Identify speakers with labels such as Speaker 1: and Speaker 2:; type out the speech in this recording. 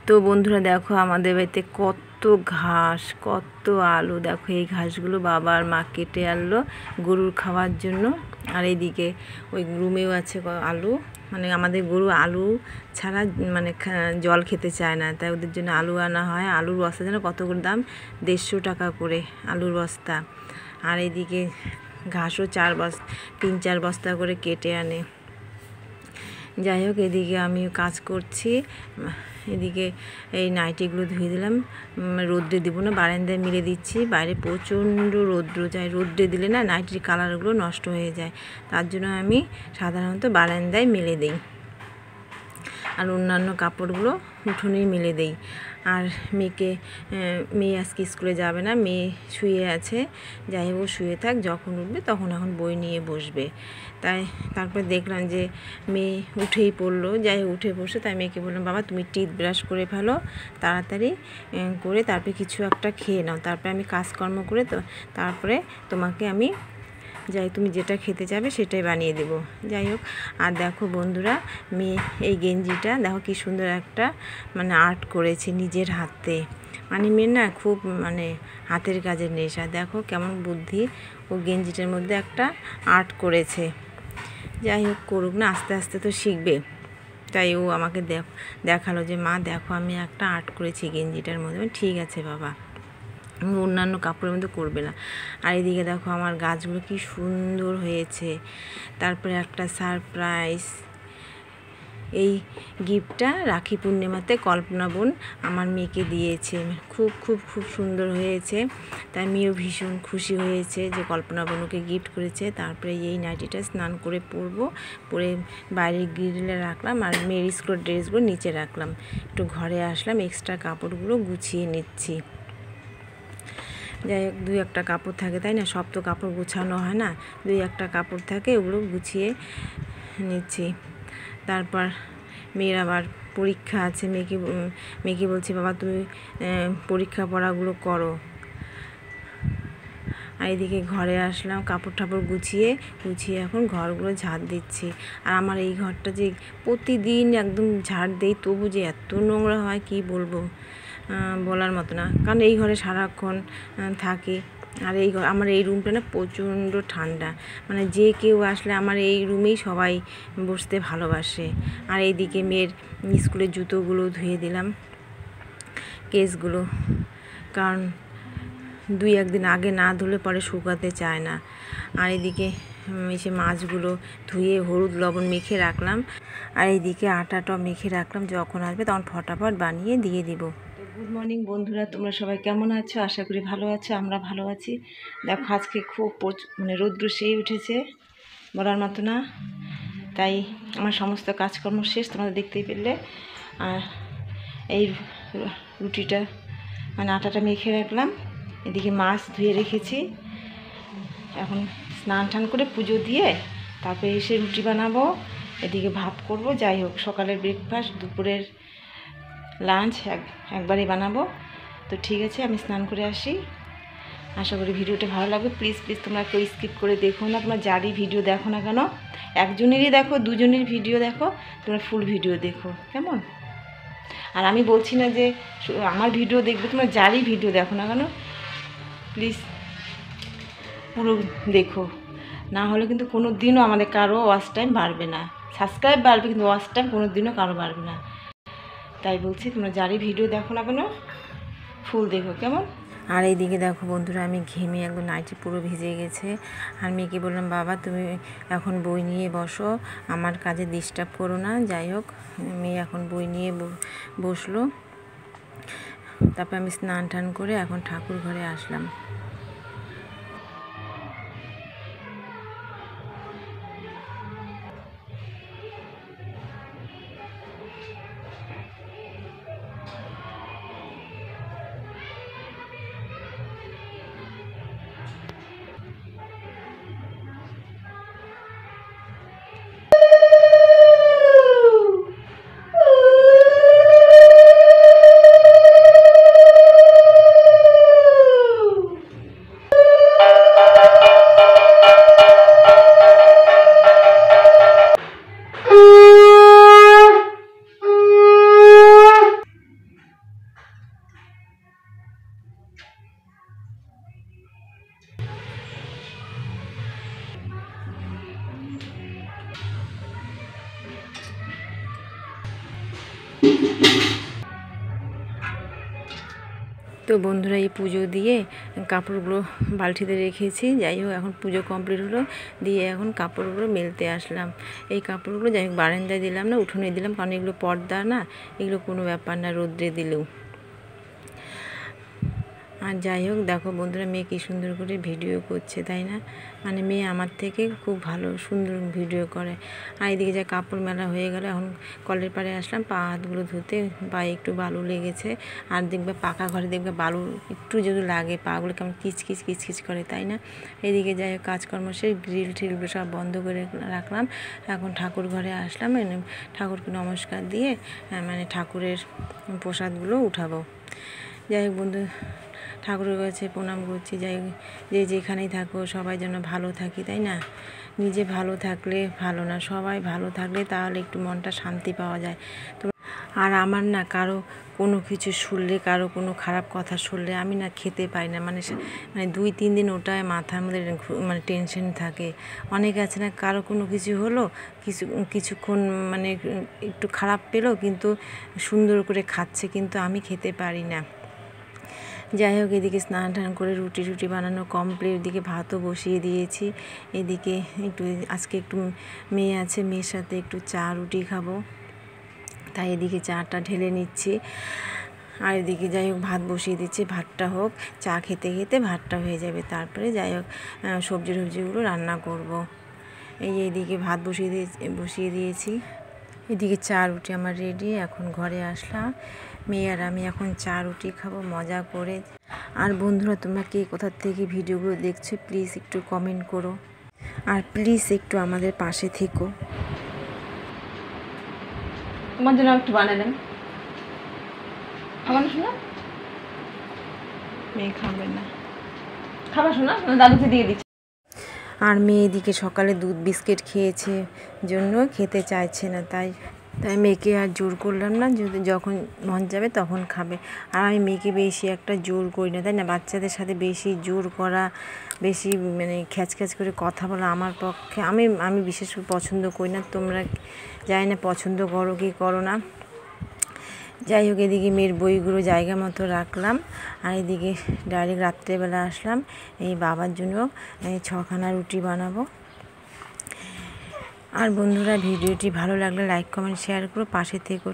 Speaker 1: তো বন্ধুরা দেখো আমাদের বাড়িতে কত ঘাস, কত আলু। দেখো এই ঘাসগুলো বাবা আর মা কেটে আনলো গরুর খাওয়ার জন্য। আর এইদিকে ওই রুমেও আছে আলু। মানে আমাদের গরু আলু ছাড়া মানে জল খেতে চায় না, তাই ওদের জন্য আলু আনা হয়। আলুর বস্তা যেন কত করে দাম, 150 টাকা করে আলুর বস্তা। আর এইদিকে ঘাসও 3-4 বস্তা করে কেটে আনে। যাই হোক, এদিকে আমি কাজ করছি। এদিকে এই নাইটিগুলো ধুয়ে দিলাম, রোদ্রে দিব না, বারান্দায় মিলে দিচ্ছি। বাইরে প্রচণ্ড রৌদ্র যায়, রোদ্রে দিলে না নাইটির কালারগুলো নষ্ট হয়ে যায়। তার জন্য আমি সাধারণত বারান্দায় মেলে দিই, আর অন্যান্য কাপড়গুলো উঠোনেই মেলে দেই। আর মেয়ে আজকে স্কুলে যাবে না, মেয়ে শুয়ে আছে। যাই হোক, শুয়ে থাক, যখন উঠবে তখন এখন বই নিয়ে বসবে। তাই তারপর দেখলাম যে মেয়ে উঠেই পড়লো। যাই হোক, উঠে বসে তাই মেয়েকে বললাম, বাবা তুমি টিথ ব্রাশ করে ফেলো তাড়াতাড়ি করে, তারপরে কিছু একটা খেয়ে নাও, তারপরে আমি কাজকর্ম করে তারপরে তোমাকে আমি তুমি যেটা খেতে চাবে সেটাই বানিয়ে দেব। যাই হোক, আর দেখো বন্ধুরা, মেয়ে এই গেঞ্জিটা দেখো কি সুন্দর একটা মানে আর্ট করেছে নিজের হাতে। মানে মেয়ের না খুব মানে হাতের কাজের নেশা। দেখো কেমন বুদ্ধি, ও গেঞ্জিটার মধ্যে একটা আর্ট করেছে। যাই হোক, করুক না, আস্তে আস্তে তো শিখবে। তাই ও আমাকে দেখালো যে মা দেখো আমি একটা আর্ট করেছি গেঞ্জিটার মধ্যে। ঠিক আছে বাবা, অন্যান্য কাপড়ের মধ্যে করবে না। আর এদিকে দেখো আমার গাছগুলো কি সুন্দর হয়েছে। তারপরে একটা সারপ্রাইজ, এই গিফটটা রাখি পূর্ণিমাতে কল্পনা বোন আমার মেয়েকে দিয়েছে। খুব খুব খুব সুন্দর হয়েছে, তাই মেয়েও ভীষণ খুশি হয়েছে যে কল্পনা বোন ওকে গিফট করেছে। তারপরে এই নাইটিটা স্নান করে পরবো, পরে বাইরের গ্রিলে রাখলাম, আর মেয়ের স্কুলের ড্রেসগুলো নিচে রাখলাম। একটু ঘরে আসলাম, এক্সট্রা কাপড়গুলো গুছিয়ে নিচ্ছি। যাই হোক, 2-1টা কাপড় থাকে, তাই না, সব তো কাপড় গুছানো হয় না, 2-1টা কাপড় থাকে, ওগুলো গুছিয়ে নিচ্ছি। তারপর মেয়ের আবার পরীক্ষা আছে, মেয়েকে বলছি বাবা তুমি পরীক্ষা পড়াগুলো করো। আর এদিকে ঘরে আসলাম, কাপড় টাপড় গুছিয়ে এখন ঘরগুলো ঝাড় দিচ্ছি। আর আমার এই ঘরটা যে প্রতিদিন একদম ঝাড় দেই, তবু যে এত নোংরা হয় কি বলবো, বলার মতো না। কারণ এই ঘরে সারাক্ষণ থাকি। আর আমার এই রুমটা না প্রচণ্ড ঠান্ডা, মানে যে কেউ আসলে আমার এই রুমেই সবাই বসতে ভালোবাসে। আর এইদিকে মেয়ের স্কুলের জুতোগুলো ধুয়ে দিলাম, কেসগুলো, কারণ 2-1 দিন আগে না ধুলে পরে শুকাতে চায় না। আর এদিকে এসে মাছগুলো ধুয়ে হলুদ লবণ মেখে রাখলাম, আর এইদিকে আটাটাও মেখে রাখলাম, যখন আসবে তখন ফটাফট বানিয়ে দিয়ে দিব। গুড মর্নিং বন্ধুরা, তোমরা সবাই কেমন আছো? আশা করি ভালো আছো, আমরা ভালো আছি। দেখো আজকে খুব মানে রৌদ্র সেই উঠেছে, বলার মতো না। তাই আমার সমস্ত কাজকর্ম শেষ, তোমাদের দেখতেই পেলে। আর এই রুটিটা মানে আটাটা মেখে রাখলাম, এদিকে মাছ ধুয়ে রেখেছি। এখন স্নান টান করে পুজো দিয়ে তারপরে এসে রুটি বানাবো, এদিকে ভাত করব। যাই হোক, সকালের ব্রেকফাস্ট, দুপুরের লাঞ্চ একবারই বানাবো। তো ঠিক আছে, আমি স্নান করে আসি। আশা করি ভিডিওটা ভালো লাগবে। প্লিজ তোমরা কেউ স্কিপ করে দেখো না, তোমরা যারই ভিডিও দেখো না কেন, একজনেরই দেখো, দুজনের ভিডিও দেখো, তোমরা ফুল ভিডিও দেখো, কেমন? আর আমি বলছি না যে আমার ভিডিও দেখবে, তোমরা যারই ভিডিও দেখো না কেন প্লিজ পুরো দেখো, না হলে কিন্তু কোনো দিনও আমাদের কারো ওয়াচ টাইম বাড়বে না। সাবস্ক্রাইব বাড়বে কিন্তু ওয়াচ টাইম কোনো দিনও কারো বাড়বে না। তাই বলছি তোমরা যারই ভিডিও দেখো না কেন ফুল দেখো, কেমন? আর এইদিকে দেখো বন্ধুরা, আমি ঘেমে একদম নাইটি পুরো ভিজে গেছে। আর মেয়েকে বললাম বাবা তুমি এখন বই নিয়ে বসো, আমার কাজে ডিস্টার্ব করো না। যাই হোক, মেয়ে এখন বই নিয়ে বসলো। তারপর আমি স্নান টান করে এখন ঠাকুর ঘরে আসলাম। তো বন্ধুরা এই পুজো দিয়ে কাপড়গুলো বালতিতে রেখেছি। যাই হোক এখন পুজো কমপ্লিট হলো, দিয়ে এখন কাপড়গুলো মেলতে আসলাম। এই কাপড়গুলো যাই হোক বারান্দায় দিলাম না, উঠোনে দিলাম, কারণ এগুলো পর্দা না, এগুলো কোনো ব্যাপার না রোদ্রে দিলেও। আর যাই হোক দেখো বন্ধুরা মেয়ে কী সুন্দর করে ভিডিও করছে, তাই না? মানে মেয়ে আমার থেকে খুব ভালো সুন্দর ভিডিও করে। আর এদিকে যা কাপড় মেলা হয়ে গেল, এখন কলের পাড়ে আসলাম পা হাতগুলো ধুতে। পায়ে একটু বালু লেগেছে, আর দেখবে পাকা ঘরে দেখবে বালু একটু যদি লাগে পাগুলো কেমন কিচকিচ কিচকিচ করে, তাই না? এদিকে যাই হোক কাজকর্ম সেই গ্রিল ট্রিলগুলো সব বন্ধ করে রাখলাম। এখন ঠাকুর ঘরে আসলাম, ঠাকুরকে নমস্কার দিয়ে মানে ঠাকুরের প্রসাদগুলো উঠাবো। যাই হোক বন্ধু ঠাকুরের কাছে প্রণাম করছি। যাই যে যেখানেই থাকো সবাই যেন ভালো থাকি, তাই না? নিজে ভালো থাকলে ভালো না, সবাই ভালো থাকলে তাহলে একটু মনটা শান্তি পাওয়া যায়। তো আর আমার না কারো কোনো কিছু শুনলে, কারো কোনো খারাপ কথা শুনলে আমি না খেতে পারি না। মানে 2-3 দিন ওটাই মাথার মধ্যে মানে টেনশন থাকে। অনেকে আছে না কারো কোনো কিছু হলো, কিছুক্ষণ মানে একটু খারাপ পেলো কিন্তু সুন্দর করে খাচ্ছে, কিন্তু আমি খেতে পারি না। যাই হোক এদিকে স্নান টান করে রুটি বানানো কমপ্লিট, এদিকে ভাতও বসিয়ে দিয়েছি। এদিকে একটু আজকে একটু মেয়ে আছে, মেয়ের সাথে একটু চা রুটি খাবো, তাই এদিকে চাটা ঢেলে নিচ্ছি। আর এদিকে যাই হোক ভাত বসিয়ে দিচ্ছি, ভাতটা হোক, চা খেতে খেতে ভাতটা হয়ে যাবে, তারপরে যাই হোক সবজিগুলো রান্না করব। এইদিকে ভাত বসিয়ে দিয়েছি। এদিকে চা রুটি আমার রেডি। এখন ঘরে আসলাম, মেয়ে আর আমি এখন চা রুটি খাবো মজা করে। আর বন্ধুরা তোমরা কে কোথা থেকে ভিডিওগুলো দেখছো প্লিজ একটু কমেন্ট করো, আর প্লিজ একটু আমাদের পাশে থেকো। তোমার জন্য একটু বানালাম, খাবার শোনা মেয়ে খাবে না, খাবার শোনা দাদুকে দিয়ে দিচ্ছি। আর মেয়ে এদিকে সকালে দুধ বিস্কিট খেয়েছে জন্য খেতে চাইছে না, তাই মেয়েকে আর জোর করলাম না, যদি যখন মন যাবে তখন খাবে। আর আমি মেয়েকে বেশি একটা জোর করি না, তাই না? বাচ্চাদের সাথে বেশি জোর করা, বেশি মানে খ্যাচ করে কথা বলা আমার পক্ষে আমি বিশেষ পছন্দ করি না। তোমরা জানি না পছন্দ করো কি করো না। যাই হোক এদিকে মেয়ের বইগুলো জায়গা মতো রাখলাম, আর এদিকে ডাইরেক্ট রাত্রেবেলা আসলাম এই বাবার জন্য 6খানা রুটি বানাবো। আর বন্ধুরা ভিডিওটি ভালো লাগলে লাইক কমেন্ট শেয়ার করো, পাশে থেকো।